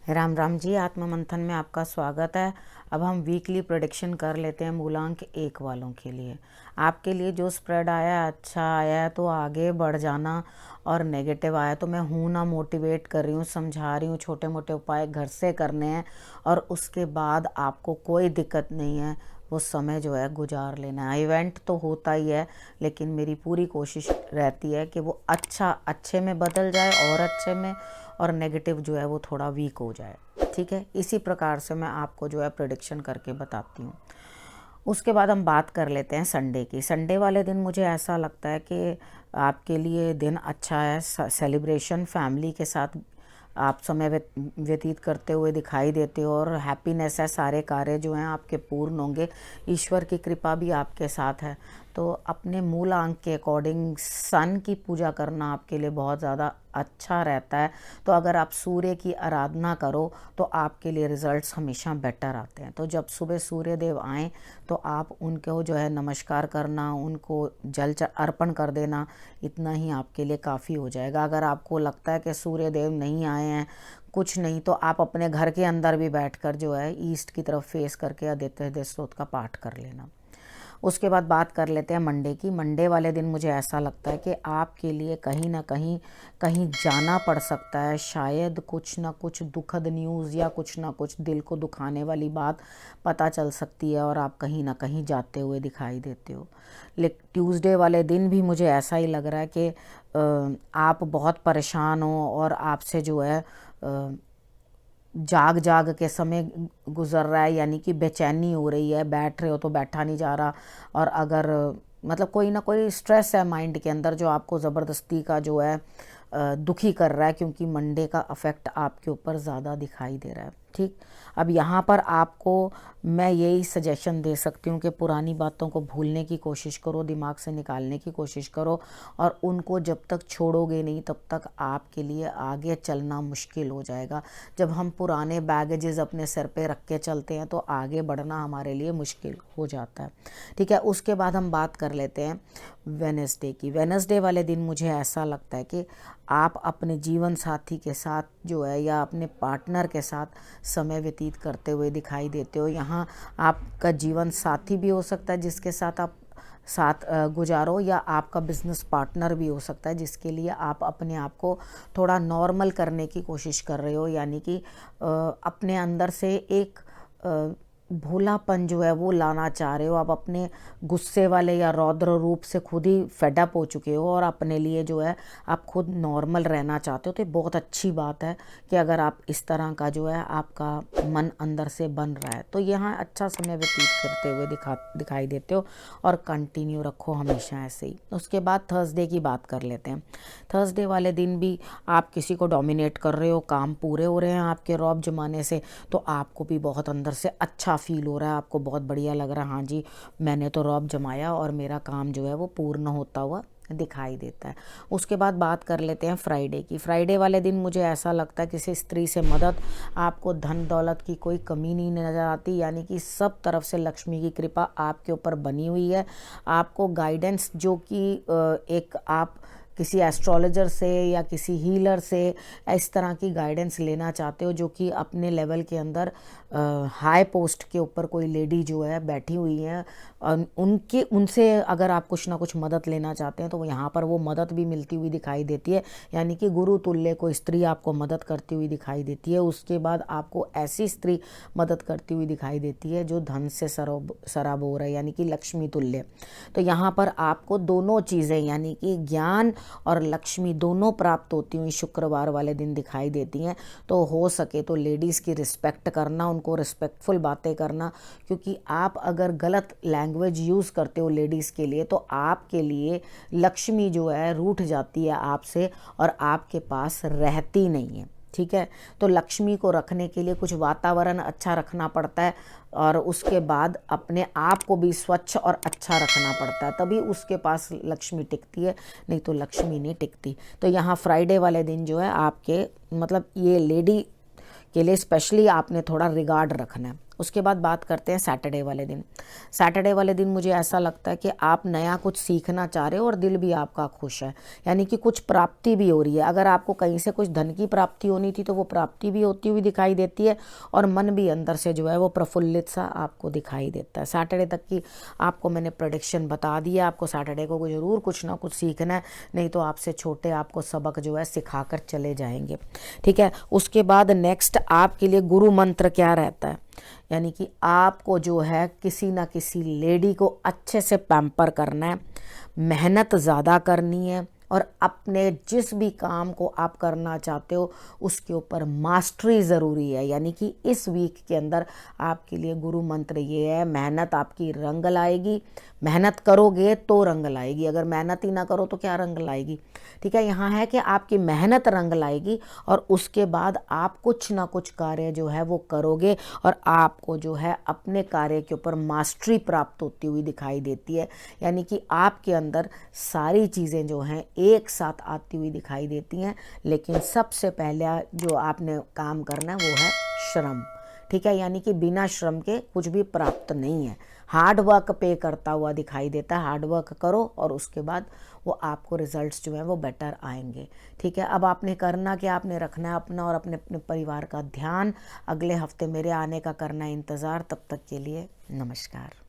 राम राम जी, आत्म मंथन में आपका स्वागत है। अब हम वीकली प्रेडिक्शन कर लेते हैं मूलांक 1 वालों के लिए। आपके लिए जो स्प्रेड आया है, अच्छा आया है तो आगे बढ़ जाना, और नेगेटिव आया तो मैं हूँ ना मोटिवेट कर रही हूँ, समझा रही हूँ, छोटे मोटे उपाय घर से करने हैं और उसके बाद आपको कोई दिक्कत नहीं है, वो समय जो है गुजार लेना है। इवेंट तो होता ही है, लेकिन मेरी पूरी कोशिश रहती है कि वो अच्छे में बदल जाए और अच्छे में, और नेगेटिव जो है वो थोड़ा वीक हो जाए। ठीक है, इसी प्रकार से मैं आपको जो है प्रेडिक्शन करके बताती हूँ। उसके बाद हम बात कर लेते हैं संडे की। संडे वाले दिन मुझे ऐसा लगता है कि आपके लिए दिन अच्छा है। सेलिब्रेशन फैमिली के साथ आप समय व्यतीत करते हुए दिखाई देते हो और हैप्पीनेस है। सारे कार्य जो हैं आपके पूर्ण होंगे, ईश्वर की कृपा भी आपके साथ है। तो अपने मूल अंक के अकॉर्डिंग सन की पूजा करना आपके लिए बहुत ज़्यादा अच्छा रहता है। तो अगर आप सूर्य की आराधना करो तो आपके लिए रिजल्ट्स हमेशा बेटर आते हैं। तो जब सुबह सूर्य देव आएँ तो आप उनको जो है नमस्कार करना, उनको जल अर्पण कर देना, इतना ही आपके लिए काफ़ी हो जाएगा। अगर आपको लगता है कि सूर्य देव नहीं आए हैं, कुछ नहीं, तो आप अपने घर के अंदर भी बैठकर जो है ईस्ट की तरफ फेस करके आदित्य हृदय स्तोत्र का पाठ कर लेना। उसके बाद बात कर लेते हैं मंडे की। मंडे वाले दिन मुझे ऐसा लगता है कि आपके लिए कहीं ना कहीं कहीं जाना पड़ सकता है। शायद कुछ ना कुछ दुखद न्यूज़ या कुछ ना कुछ दिल को दुखाने वाली बात पता चल सकती है और आप कहीं ना कहीं जाते हुए दिखाई देते हो। लेकिन ट्यूसडे वाले दिन भी मुझे ऐसा ही लग रहा है कि आप बहुत परेशान हो और आपसे जो है जाग जाग के समय गुजर रहा है, यानी कि बेचैनी हो रही है, बैठ रहे हो तो बैठा नहीं जा रहा। और अगर मतलब कोई ना कोई स्ट्रेस है माइंड के अंदर जो आपको ज़बरदस्ती का जो है दुखी कर रहा है, क्योंकि मंडे का अफेक्ट आपके ऊपर ज़्यादा दिखाई दे रहा है। ठीक, अब यहाँ पर आपको मैं यही सजेशन दे सकती हूँ कि पुरानी बातों को भूलने की कोशिश करो, दिमाग से निकालने की कोशिश करो, और उनको जब तक छोड़ोगे नहीं तब तक आपके लिए आगे चलना मुश्किल हो जाएगा। जब हम पुराने बैगेजेस अपने सर पे रख के चलते हैं तो आगे बढ़ना हमारे लिए मुश्किल हो जाता है। ठीक है, उसके बाद हम बात कर लेते हैं वेनसडे की। वेनसडे वाले दिन मुझे ऐसा लगता है कि आप अपने जीवन साथी के साथ जो है या अपने पार्टनर के साथ समय व्यतीत करते हुए दिखाई देते हो। यहाँ आपका जीवन साथी भी हो सकता है जिसके साथ आप गुजारो, या आपका बिजनेस पार्टनर भी हो सकता है जिसके लिए आप अपने आप को थोड़ा नॉर्मल करने की कोशिश कर रहे हो, यानी कि अपने अंदर से एक भोलापन जो है वो लाना चाह रहे हो। आप अपने गुस्से वाले या रौद्र रूप से खुद ही फेडअप हो चुके हो और अपने लिए जो है आप खुद नॉर्मल रहना चाहते हो। तो ये बहुत अच्छी बात है कि अगर आप इस तरह का जो है आपका मन अंदर से बन रहा है तो यहाँ अच्छा समय व्यतीत करते हुए दिखाई देते हो, और कंटिन्यू रखो हमेशा ऐसे ही। उसके बाद थर्सडे की बात कर लेते हैं। थर्सडे वाले दिन भी आप किसी को डोमिनेट कर रहे हो, काम पूरे हो रहे हैं आपके रौब जमाने से, तो आपको भी बहुत अंदर से अच्छा फील हो रहा है, आपको बहुत बढ़िया लग रहा है, हाँ जी मैंने तो रौब जमाया और मेरा काम जो है वो पूर्ण होता हुआ दिखाई देता है। उसके बाद बात कर लेते हैं फ्राइडे की। फ्राइडे वाले दिन मुझे ऐसा लगता है किसी स्त्री से मदद, आपको धन दौलत की कोई कमी नहीं नज़र आती, यानी कि सब तरफ से लक्ष्मी की कृपा आपके ऊपर बनी हुई है। आपको गाइडेंस जो कि एक आप किसी एस्ट्रोलॉजर से या किसी हीलर से इस तरह की गाइडेंस लेना चाहते हो, जो कि अपने लेवल के अंदर हाई पोस्ट के ऊपर कोई लेडी जो है बैठी हुई है, उनसे अगर आप कुछ ना कुछ मदद लेना चाहते हैं तो यहाँ पर वो मदद भी मिलती हुई दिखाई देती है, यानी कि गुरु तुल्य कोई स्त्री आपको मदद करती हुई दिखाई देती है। उसके बाद आपको ऐसी स्त्री मदद करती हुई दिखाई देती है जो धन से सराबोर है, यानी कि लक्ष्मी तुल्य। तो यहाँ पर आपको दोनों चीज़ें यानी कि ज्ञान और लक्ष्मी दोनों प्राप्त होती हुई शुक्रवार वाले दिन दिखाई देती हैं। तो हो सके तो लेडीज़ की रिस्पेक्ट करना, उनको रिस्पेक्टफुल बातें करना, क्योंकि आप अगर गलत लैंग्वेज यूज़ करते हो लेडीज़ के लिए तो आपके लिए लक्ष्मी जो है रूठ जाती है आपसे और आपके पास रहती नहीं है। ठीक है, तो लक्ष्मी को रखने के लिए कुछ वातावरण अच्छा रखना पड़ता है और उसके बाद अपने आप को भी स्वच्छ और अच्छा रखना पड़ता है, तभी उसके पास लक्ष्मी टिकती है, नहीं तो लक्ष्मी नहीं टिकती। तो यहाँ फ्राइडे वाले दिन जो है आपके मतलब ये लेडी के लिए स्पेशली आपने थोड़ा रिगार्ड रखना है। उसके बाद बात करते हैं सैटरडे वाले दिन। सैटरडे वाले दिन मुझे ऐसा लगता है कि आप नया कुछ सीखना चाह रहे हो और दिल भी आपका खुश है, यानी कि कुछ प्राप्ति भी हो रही है। अगर आपको कहीं से कुछ धन की प्राप्ति होनी थी तो वो प्राप्ति भी होती हुई दिखाई देती है, और मन भी अंदर से जो है वो प्रफुल्लित सा आपको दिखाई देता है। सैटरडे तक की आपको मैंने प्रेडिक्शन बता दी है। आपको सैटरडे को ज़रूर कुछ ना कुछ सीखना है, नहीं तो आपसे छोटे आपको सबक जो है सिखाकर चले जाएंगे। ठीक है, उसके बाद नेक्स्ट आपके लिए गुरु मंत्र क्या रहता है, यानी कि आपको जो है किसी ना किसी लेडी को अच्छे से पैम्पर करना है, मेहनत ज़्यादा करनी है, और अपने जिस भी काम को आप करना चाहते हो उसके ऊपर मास्टरी ज़रूरी है। यानी कि इस वीक के अंदर आपके लिए गुरु मंत्र ये है, मेहनत आपकी रंग लाएगी। मेहनत करोगे तो रंग लाएगी, अगर मेहनत ही ना करो तो क्या रंग लाएगी। ठीक है, यहाँ है कि आपकी मेहनत रंग लाएगी, और उसके बाद आप कुछ ना कुछ कार्य जो है वो करोगे, और आपको जो है अपने कार्य के ऊपर मास्टरी प्राप्त होती हुई दिखाई देती है। यानी कि आपके अंदर सारी चीज़ें जो हैं एक साथ आती हुई दिखाई देती हैं, लेकिन सबसे पहले जो आपने काम करना है वो है श्रम। ठीक है, यानी कि बिना श्रम के कुछ भी प्राप्त नहीं है। हार्ड वर्क पे करता हुआ दिखाई देता है। हार्ड वर्क करो और उसके बाद वो आपको रिजल्ट्स जो है वो बेटर आएंगे। ठीक है, अब आपने करना क्या, आपने रखना है अपना और अपने अपने परिवार का ध्यान। अगले हफ्ते मेरे आने का करना है इंतज़ार। तब तक के लिए नमस्कार।